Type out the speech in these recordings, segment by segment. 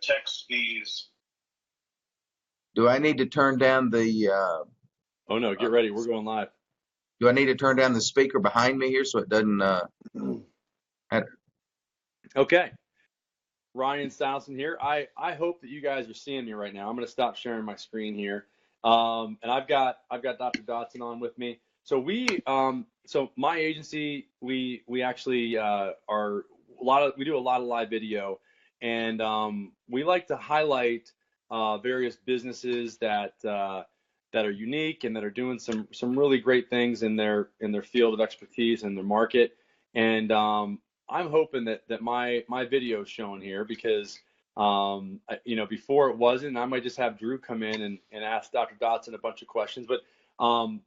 text fees. Do I need to turn down the? Oh no, get ready. We're going live. Do I need to turn down the speaker behind me here so it doesn't? Okay. Ryan Stousen here. I hope that you guys are seeing me right now. I'm going to stop sharing my screen here. And I've got Dr. Dodson on with me. So so my agency, we actually we do a lot of live video, and we like to highlight various businesses that are unique and that are doing some really great things in their field of expertise and their market. And I'm hoping that my video is showing here because, before it wasn't, and I might just have Drew come in and ask Dr. Dodson a bunch of questions. But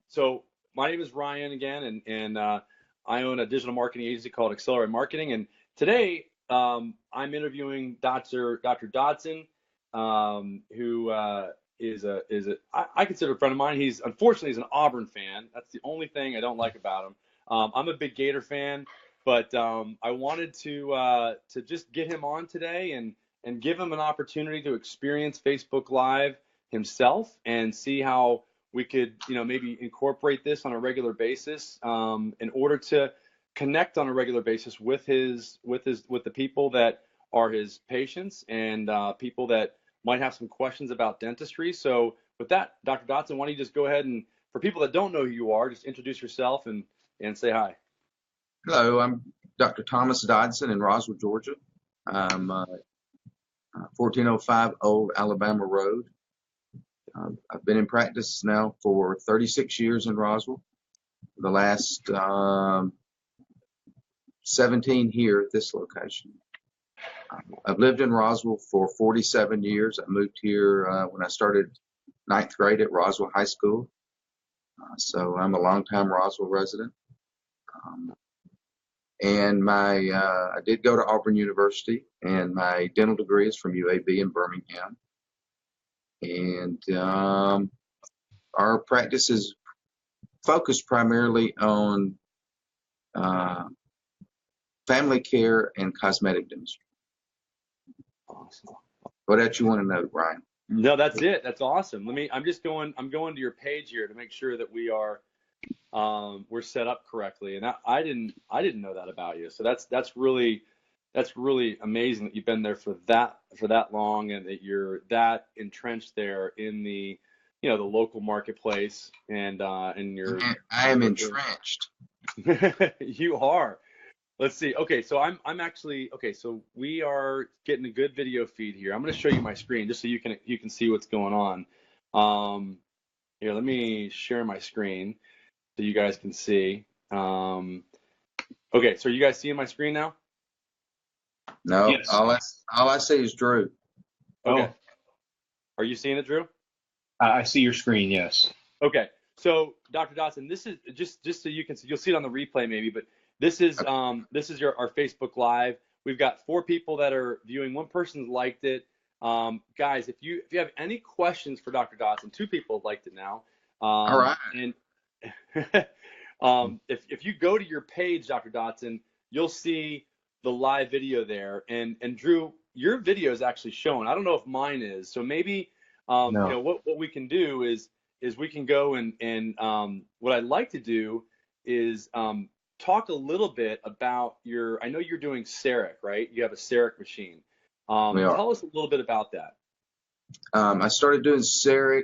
so my name is Ryan again, and I own a digital marketing agency called Accelerate Marketing. And today I'm interviewing Dr. Dodson, who is I consider a friend of mine. Unfortunately he's an Auburn fan. That's the only thing I don't like about him. I'm a big Gator fan. But I wanted to just get him on today and give him an opportunity to experience Facebook Live himself and see how we could, maybe incorporate this on a regular basis in order to connect on a regular basis with the people that are his patients and people that might have some questions about dentistry. So with that, Dr. Dodson, why don't you just go ahead and, for people that don't know who you are, just introduce yourself and say hi. Hello, I'm Dr. Thomas Dodson in Roswell, Georgia. I'm 1405 Old Alabama Road. I've been in practice now for 36 years in Roswell. The last 17 here at this location. I've lived in Roswell for 47 years. I moved here when I started 9th grade at Roswell High School. So I'm a longtime Roswell resident. And I did go to Auburn University, and my dental degree is from UAB in Birmingham. And our practice is focused primarily on family care and cosmetic dentistry. Awesome. What else you want to know, Brian? No, that's it. That's awesome. I'm going to your page here to make sure that we're set up correctly. And I didn't know that about you. So that's really amazing that you've been there for that long and that you're that entrenched there in the the local marketplace and you're. I am entrenched. You are. Let's see. Okay, so I'm actually okay. So we are getting a good video feed here. I'm going to show you my screen just so you can see what's going on. Here, let me share my screen so you guys can see. Okay, so are you guys seeing my screen now? No, yes. all I see is Drew. Okay. Are you seeing it, Drew? I see your screen, yes. Okay, so Dr. Dodson, this is just so you can see. You'll see it on the replay maybe, but this is our Facebook Live. We've got 4 people that are viewing. 1 person's liked it. Guys, if you have any questions for Dr. Dodson, 2 people have liked it now. All right. And if you go to your page, Dr. Dodson, you'll see the live video there. And Drew, your video is actually shown. I don't know if mine is. So maybe No. What we can do is we can go and what I'd like to do is talk a little bit about I know you're doing CEREC, right? You have a CEREC machine. Tell us a little bit about that. I started doing CEREC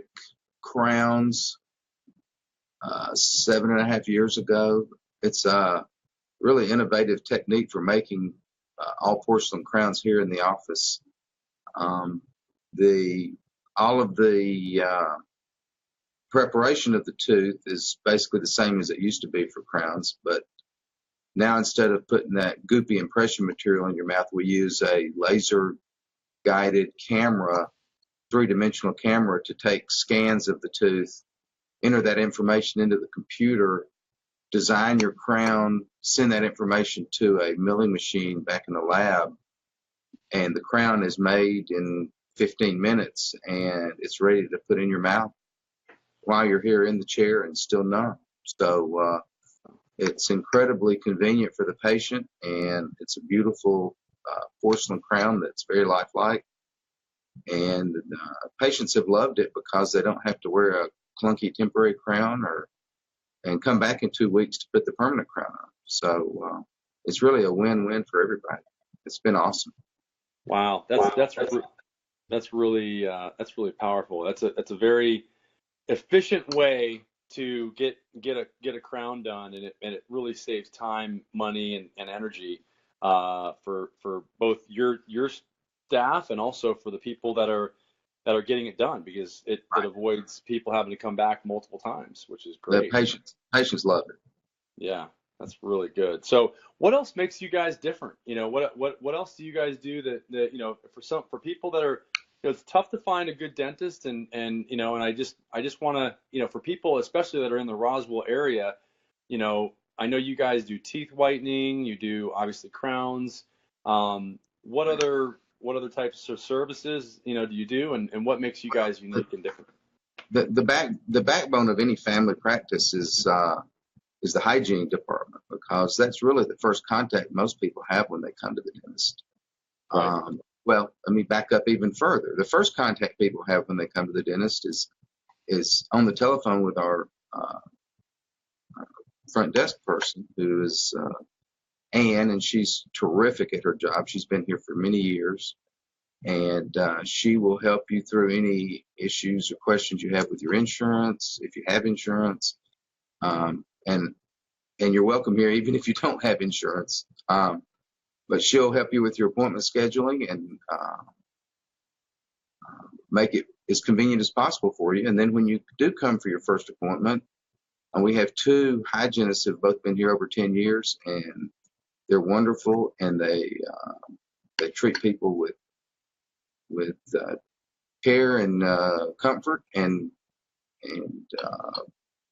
crowns 7.5 years ago. It's a really innovative technique for making all porcelain crowns here in the office. All of the preparation of the tooth is basically the same as it used to be for crowns, but now instead of putting that goopy impression material in your mouth, we use a laser guided camera, 3-dimensional camera, to take scans of the tooth, enter that information into the computer, design your crown, send that information to a milling machine back in the lab, and the crown is made in 15 minutes and it's ready to put in your mouth while you're here in the chair and still numb. So it's incredibly convenient for the patient, and it's a beautiful porcelain crown that's very lifelike. And patients have loved it because they don't have to wear a clunky temporary crown and come back in 2 weeks to put the permanent crown on. So it's really a win-win for everybody. It's been awesome. Wow, that's really powerful. That's a very efficient way to get a crown done, and it really saves time, money, and energy for both your staff and also for the people that are getting it done, because it avoids people having to come back multiple times, which is great. The patients love it. Yeah, that's really good. So what else makes you guys different? What else do you guys do that for people that are, it's tough to find a good dentist, and I just want to, for people especially that are in the Roswell area, I know you guys do teeth whitening, you do obviously crowns. What other types of services, do you do, and what makes you guys unique and different? The backbone of any family practice is the hygiene department, because that's really the first contact most people have when they come to the dentist. Right. Well, let me back up even further. The first contact people have when they come to the dentist is on the telephone with our front desk person, who is Anne, and she's terrific at her job. She's been here for many years, and she will help you through any issues or questions you have with your insurance, if you have insurance, and you're welcome here even if you don't have insurance. But she'll help you with your appointment scheduling and make it as convenient as possible for you. And then when you do come for your first appointment, and we have 2 hygienists who have both been here over 10 years, and they're wonderful, and they treat people with care and comfort, and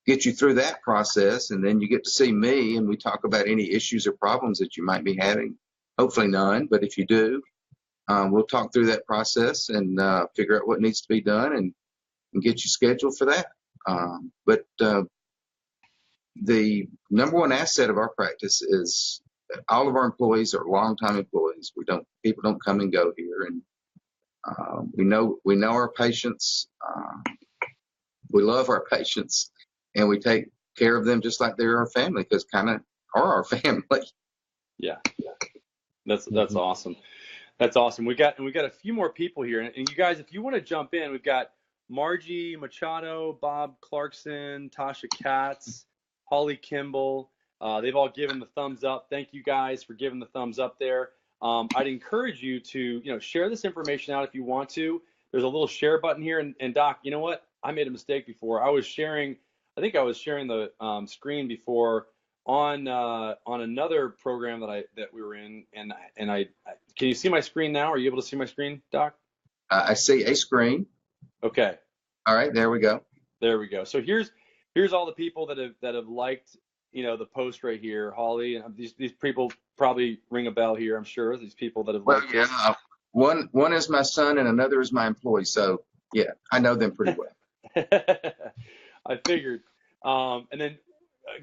get you through that process. And then you get to see me, and we talk about any issues or problems that you might be having. Hopefully none, but if you do, we'll talk through that process and figure out what needs to be done and get you scheduled for that. But the number one asset of our practice is that all of our employees are longtime employees. People don't come and go here, and we know our patients. We love our patients, and we take care of them just like they're our family, because kind of are our family. Yeah. That's awesome. That's awesome. We got a few more people here, and you guys, if you want to jump in, we've got Margie Machado, Bob Clarkson, Tasha Katz, Holly Kimball. They've all given the thumbs up. Thank you guys for giving the thumbs up there. I'd encourage you to share this information out if you want to. There's a little share button here, and Doc, you know what? I made a mistake before. I think I was sharing the screen before on another program that we were in, and I can you see my screen now? Are you able to see my screen, Doc? I see a screen. Okay. All right, there we go. There we go. So here's all the people that have liked the post right here. Holly, and these people probably ring a bell here, I'm sure. These people that have liked. Well, yeah. One is my son and another is my employee. So yeah, I know them pretty well. I figured. And then,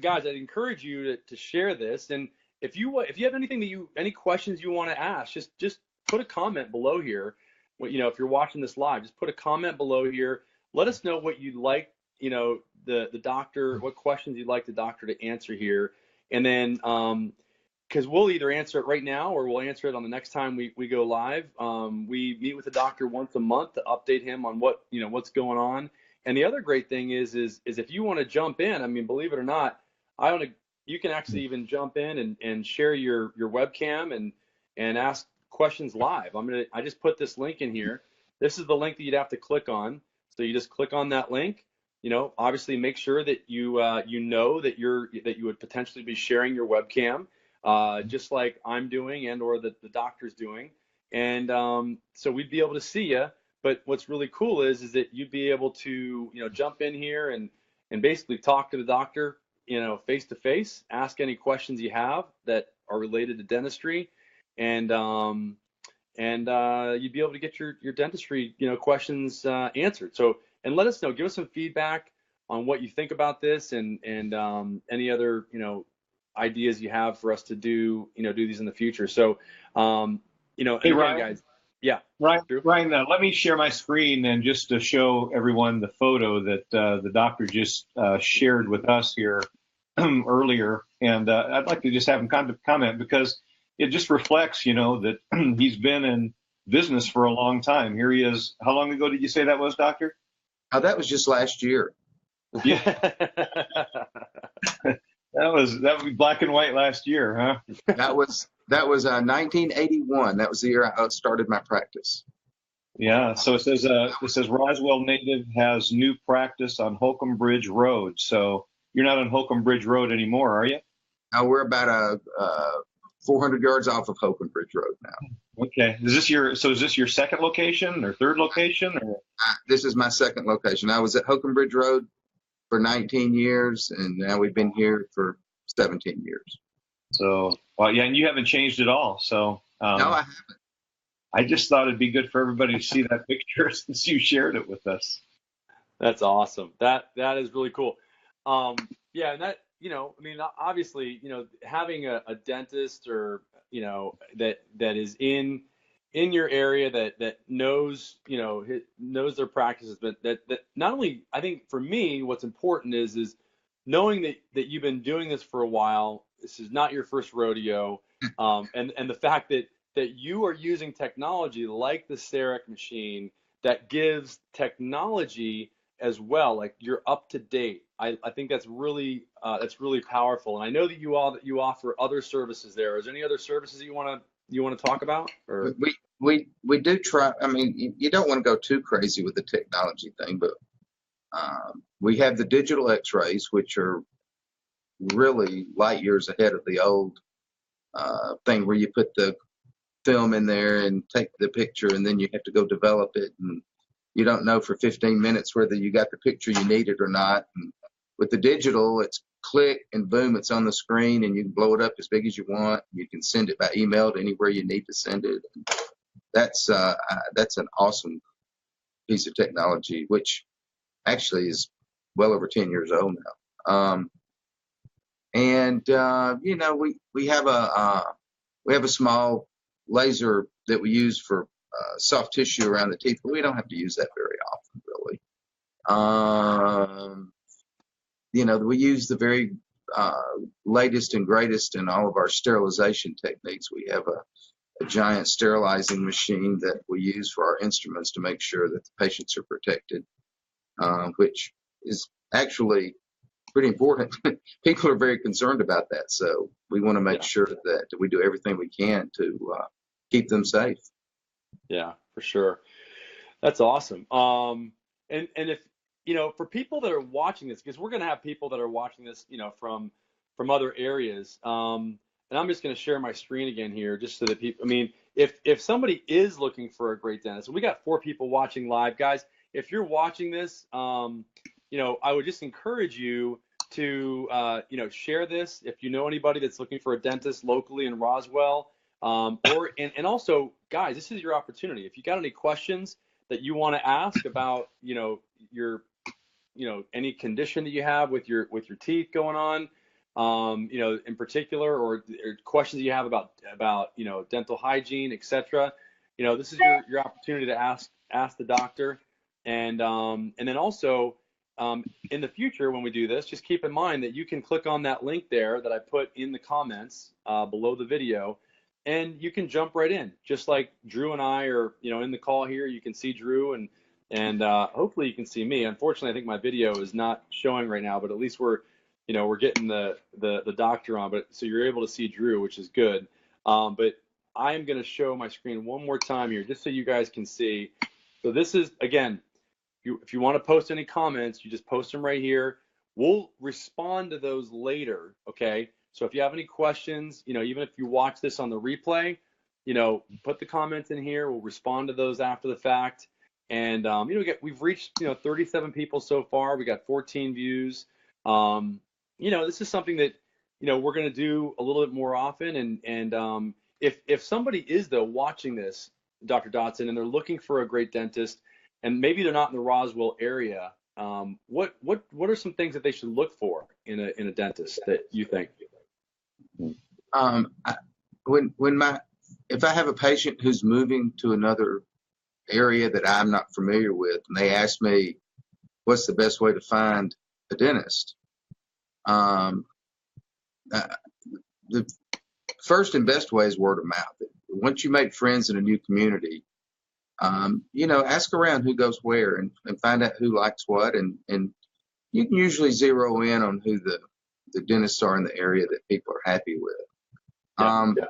guys, I'd encourage you to share this. And if you have any questions you want to ask, just put a comment below here. If you're watching this live, just put a comment below here. Let us know what you'd like, the doctor, what questions you'd like the doctor to answer here. And then, because we'll either answer it right now or we'll answer it on the next time we go live. We meet with the doctor once a month to update him on what's going on. And the other great thing is if you want to jump in, I mean, believe it or not, you can actually even jump in and share your webcam and ask questions live. I just put this link in here. This is the link that you'd have to click on. So you just click on that link. Obviously make sure that you know that you would potentially be sharing your webcam, just like I'm doing or the doctor's doing. And so we'd be able to see you. But what's really cool is that you'd be able to jump in here and basically talk to the doctor face to face, ask any questions you have that are related to dentistry, and you'd be able to get your dentistry questions answered. So, and let us know, give us some feedback on what you think about this, and any other ideas you have for us to do do these in the future. So Hey, again, Ryan. guys, Yeah. Ryan, let me share my screen and just to show everyone the photo that the doctor just shared with us here earlier. And I'd like to just have him comment because it just reflects, that he's been in business for a long time. Here he is. How long ago did you say that was, Doctor? That was just last year. Yeah. That would be black and white last year, huh? That was 1981. That was the year I started my practice. Yeah. So it says Roswell native has new practice on Holcomb Bridge Road. So you're not on Holcomb Bridge Road anymore, are you? Now we're about 400 yards off of Holcomb Bridge Road now. Okay. Is this your second location or third location? Or? This is my second location. I was at Holcomb Bridge Road for 19 years, and now we've been here for 17 years. So, well, yeah, and you haven't changed at all. So, no, I haven't. I just thought it'd be good for everybody to see that picture since you shared it with us. That's awesome. That is really cool. Yeah, and that, obviously, having a dentist or, that is in your area that knows, knows their practices, but that not only, I think for me, what's important is knowing that you've been doing this for a while. This is not your first rodeo. And the fact that you are using technology like the CEREC machine that gives technology as well, like you're up to date. I think that's really powerful. And I know that you offer other services there. Is there any other services that you want to talk about? Or we do try. I mean, you don't want to go too crazy with the technology thing, but we have the digital X-rays, which are really light years ahead of the old thing where you put the film in there and take the picture, and then you have to go develop it, and you don't know for 15 minutes whether you got the picture you needed or not. And with the digital, it's click and boom, it's on the screen, and you can blow it up as big as you want. You can send it by email to anywhere you need to send it. That's an awesome piece of technology, which actually is well over 10 years old now. We have a small laser that we use for soft tissue around the teeth, but we don't have to use that very often, really. We use the very latest and greatest in all of our sterilization techniques. We have a giant sterilizing machine that we use for our instruments to make sure that the patients are protected, which is actually pretty important. People are very concerned about that, so we want to make sure that we do everything we can to keep them safe. Yeah, for sure. That's awesome. And if for people that are watching this, because we're going to have people that are watching this, from other areas. And I'm just going to share my screen again here, just so that people. I mean, if somebody is looking for a great dentist, and we got 4 people watching live, guys. If you're watching this, I would just encourage you to, share this. If you know anybody that's looking for a dentist locally in Roswell, and also, guys, this is your opportunity. If you got any questions that you want to ask about, your, any condition that you have with your teeth going on, in particular, or questions you have about dental hygiene, etc. This is your opportunity to ask the doctor, and then also. In the future, when we do this, just keep in mind that you can click on that link there that I put in the comments below the video, and you can jump right in. Just like Drew and I are, in the call here, you can see Drew, and hopefully you can see me. Unfortunately, I think my video is not showing right now, but at least we're getting the doctor on. But so you're able to see Drew, which is good. But I am going to show my screen one more time here, just so you guys can see. So this is, again. If you want to post any comments, you just post them right here. We'll respond to those later, okay? So if you have any questions, even if you watch this on the replay, put the comments in here. We'll respond to those after the fact. And we've reached 37 people so far. We got 14 views. This is something that we're going to do a little bit more often. And if somebody is though watching this, Dr. Dodson, and they're looking for a great dentist, and maybe they're not in the Roswell area, what are some things that they should look for in a dentist that you think? When if I have a patient who's moving to another area that I'm not familiar with, and they ask me what's the best way to find a dentist, um, the first and best way is word of mouth. Once you make friends in a new community, ask around who goes where and find out who likes what, and you can usually zero in on who the dentists are in the area that people are happy with.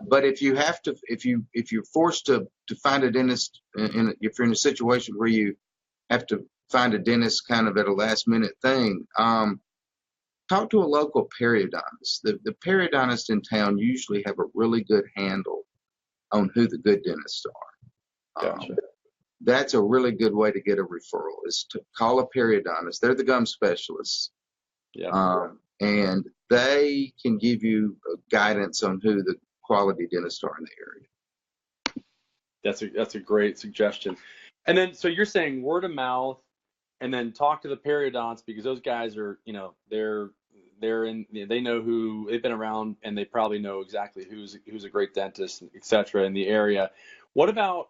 But if you have to, if you're forced to find a dentist, if you're in a situation where you have to find a dentist kind of at a last minute thing, talk to a local periodontist. The periodontists in town usually have a really good handle on who the good dentists are. Gotcha. That's a really good way to get a referral, is to call a periodontist. They're the gum specialists. Yeah. And they can give you guidance on who the quality dentists are in the area. That's a great suggestion. And then, so you're saying word of mouth, and then talk to the periodontists, because those guys are, they know who, they've been around, and they probably know exactly who's a great dentist, et cetera, in the area. What about,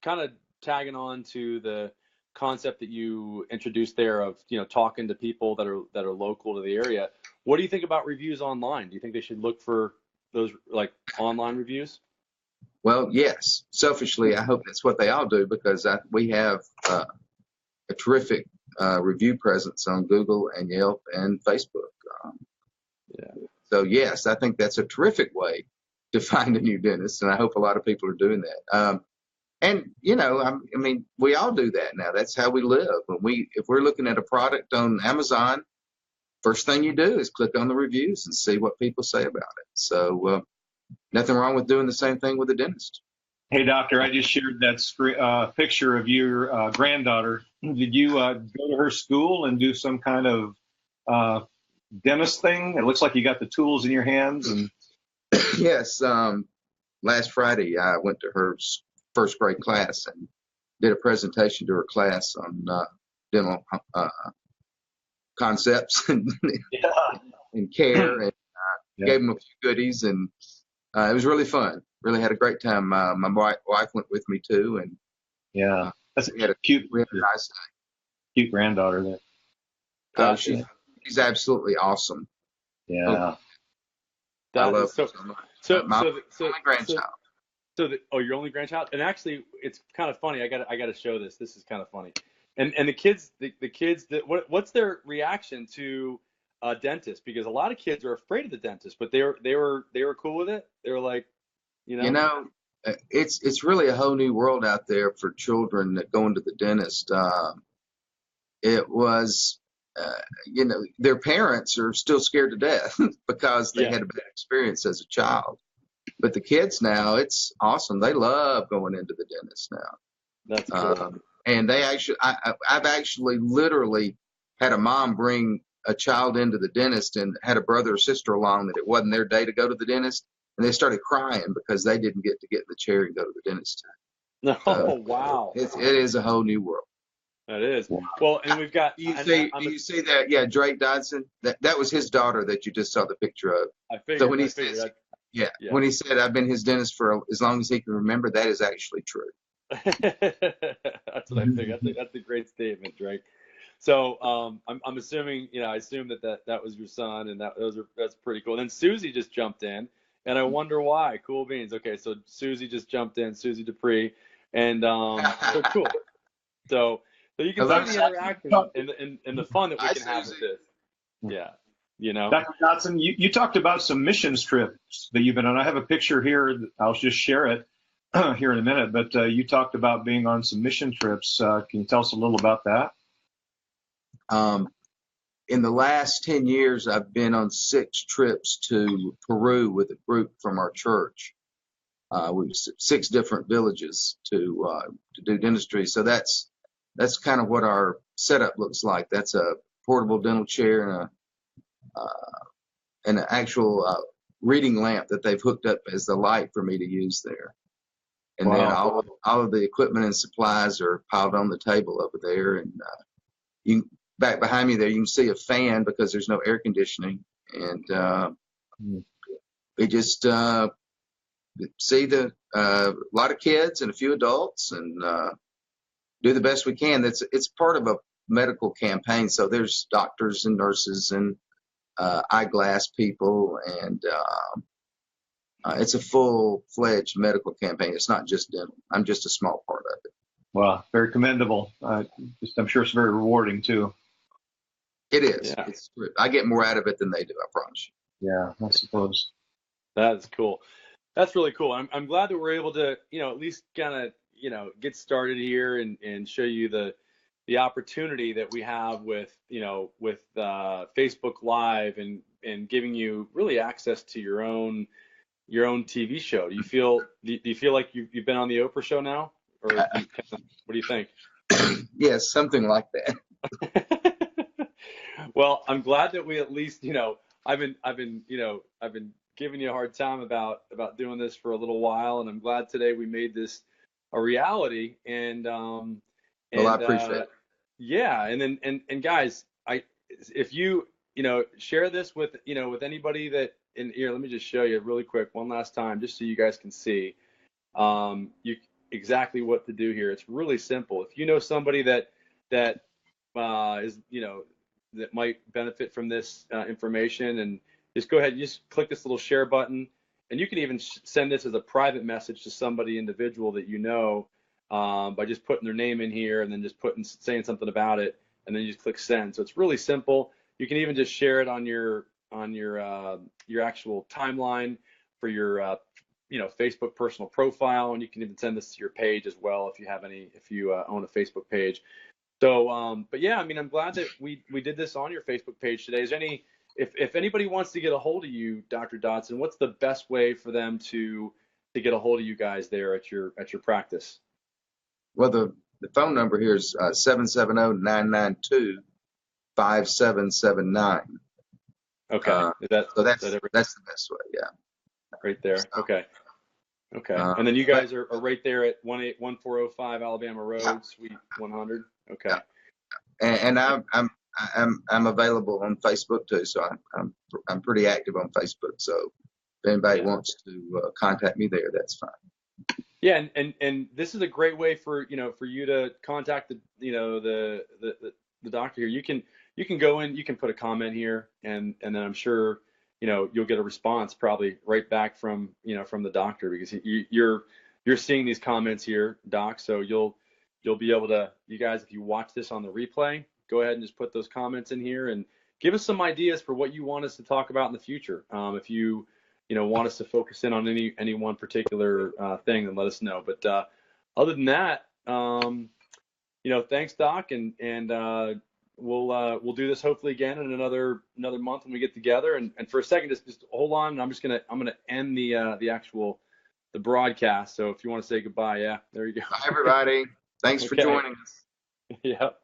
kind of tagging on to the concept that you introduced there of, talking to people that are local to the area? What do you think about reviews online? Do you think they should look for those like online reviews? Well, yes. Selfishly, I hope that's what they all do, because we have a terrific review presence on Google and Yelp and Facebook. So yes, I think that's a terrific way to find a new dentist, and I hope a lot of people are doing that. And I mean, we all do that now. That's how we live. If we're looking at a product on Amazon, first thing you do is click on the reviews and see what people say about it. So nothing wrong with doing the same thing with a dentist. Hey, doctor, I just shared that picture of your granddaughter. Did you go to her school and do some kind of dentist thing? It looks like you got the tools in your hands. And Yes. Last Friday, I went to her first grade class and did a presentation to her class on dental concepts and care, and gave them a few goodies, and it was really fun. Really had a great time. My wife went with me too, and that's we had a nice day. Cute granddaughter there. She's absolutely awesome. Yeah, I love her so much. My grandchild. Your only grandchild? And actually, it's kind of funny. I got to show this. This is kind of funny. And the kids, what's their reaction to a dentist? Because a lot of kids are afraid of the dentist, but they were cool with it. They were like, it's really a whole new world out there for children that go into the dentist. It was, their parents are still scared to death because they had a bad experience as a child. But the kids now, it's awesome. They love going into the dentist now. That's cool. And they actually, I've actually literally had a mom bring a child into the dentist and had a brother or sister along that it wasn't their day to go to the dentist. And they started crying because they didn't get to get in the chair and go to the dentist. Wow. It is a whole new world. That is. Well, and we've got. You see that? Yeah, Drake Dodson. That was his daughter that you just saw the picture of. I figured. So when he says, when he said, "I've been his dentist for as long as he can remember," that is actually true. That's what I figured. That's a great statement, Drake. So I'm assuming, I assume that was your son, and that's pretty cool. And then Susie just jumped in, and I wonder why. Cool beans. Okay, so Susie just jumped in, Susie Dupree, and so cool. So you can see the interaction and the fun that we can have with this. Yeah. Dr. Dodson, you talked about some missions trips that you've been on. I have a picture here. I'll just share it here in a minute. But you talked about being on some mission trips. Can you tell us a little about that? In the last 10 years, I've been on 6 trips to Peru with a group from our church. With 6 different villages to do dentistry. So that's kind of what our setup looks like. That's a portable dental chair and an actual reading lamp that they've hooked up as the light for me to use there. And then all of the equipment and supplies are piled on the table over there. And back behind me there, you can see a fan because there's no air conditioning. And we just see a lot of kids and a few adults, and do the best we can. It's part of a medical campaign, so there's doctors and nurses and eyeglass people, and it's a full-fledged medical campaign. It's not just dental. I'm just a small part of it. Well, very commendable. I'm sure it's very rewarding too. It is. Yeah. It's good. I get more out of it than they do, I promise you. Yeah, I suppose. That's cool. That's really cool. I'm glad that we're able to, at least kind of, get started here and show you the opportunity that we have with Facebook Live and giving you really access to your own TV show. Do you feel like you've been on the Oprah show now, or what do you think? Yes, something like that. Well, I'm glad that we at least, I've been giving you a hard time about doing this for a little while, and I'm glad today we made this a reality. And well, I appreciate it. Yeah, and guys, if you share this with with anybody that here, let me just show you really quick one last time, just so you guys can see exactly what to do here. It's really simple. If you know somebody that is that might benefit from this information, and just go ahead and just click this little share button, and you can even send this as a private message to somebody individual that by just putting their name in here and then just saying something about it, and then you just click send. So it's really simple. You can even just share it on your actual timeline for your Facebook personal profile, and you can even send this to your page as well if you own a Facebook page. So, but yeah, I mean, I'm glad that we did this on your Facebook page today. If anybody wants to get a hold of you, Dr. Dodson, what's the best way for them to get a hold of you guys there at your practice? Well, the phone number here is 770-992-5779. Okay. So that's the best way. Yeah. Right there. So, okay. And then you guys are right there at 1405 Alabama Road, Suite 100. Okay. And I'm available on Facebook too, so I'm pretty active on Facebook. So if anybody wants to contact me there, that's fine. Yeah, and this is a great way for you to contact the doctor here. You can go in, you can put a comment here, and then I'm sure you'll get a response probably right back from from the doctor, because you're seeing these comments here, Doc. So you'll be able to, you guys, if you watch this on the replay, go ahead and just put those comments in here and give us some ideas for what you want us to talk about in the future. If you want us to focus in on any one particular thing, then let us know. But other than that, thanks, Doc, and we'll do this hopefully again in another month when we get together. And for a second, just hold on. I'm gonna end the broadcast. So if you want to say goodbye, yeah, there you go. Bye, everybody. Thanks for joining us. Yep.